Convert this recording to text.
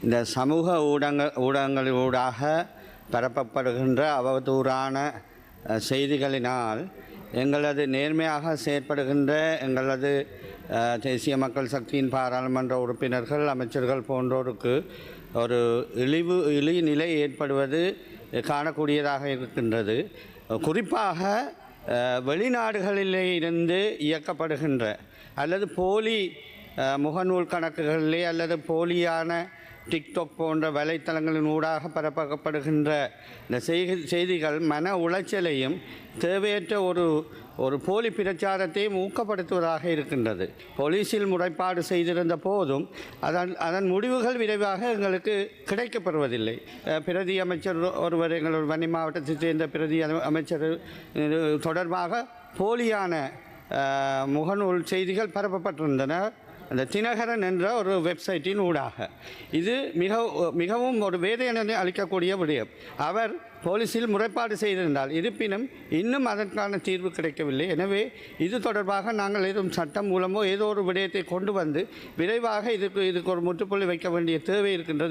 இந்த சமூக ஊடகங்களூடாக பரப்பப்படுகின்ற அவதூறான செய்திகளினால் எங்களது நேர்மையாக செயற்படுகின்ற எங்களது தேசிய மக்கள் சக்தியின் பாராளுமன்ற உறுப்பினர்கள், அமைச்சர்கள் போன்றோருக்கு ஒரு இழி நிலை ஏற்படுவது காணக்கூடியதாக இருக்கின்றது. குறிப்பாக வெளிநாடுகளிலே இருந்து இயக்கப்படுகின்ற அல்லது போலி முகநூல் கணக்குகளிலே அல்லது போலியான டிக்டாக் போன்ற வலைத்தளங்களின் ஊடாக பரப்பப்படுகின்ற இந்த செய்திகள் மன உளைச்சலையும் தேவையற்ற ஒரு போலி பிரச்சாரத்தையும் ஊக்கப்படுத்துவதாக இருக்கின்றது. போலீஸில் முறைப்பாடு செய்திருந்த போதும் அதன் முடிவுகள் விரைவாக எங்களுக்கு கிடைக்கப்பெறுவதில்லை. பிரதி அமைச்சர் ஒருவர், எங்களோட வன்னி மாவட்டத்தைச் சேர்ந்த பிரதி அமைச்சர் தொடர்பாக போலியான முகநூல் செய்திகள் பரப்பப்பட்டிருந்தன அந்த தினகரன் என்ற ஒரு வெப்சைட்டின் ஊடாக. இது மிகவும் ஒரு வேதனை அளிக்கக்கூடிய விடயம். அவர் போலீஸில் முறைப்பாடு செய்திருந்தால், இருப்பினும் இன்னும் அதற்கான தீர்வு கிடைக்கவில்லை. எனவே இது தொடர்பாக நாங்கள் ஏதும் சட்டம் மூலமோ ஏதோ ஒரு விடயத்தை கொண்டு வந்து விரைவாக இதுக்கு ஒரு முற்றுப்புள்ளி வைக்க வேண்டிய தேவை இருக்கின்றது.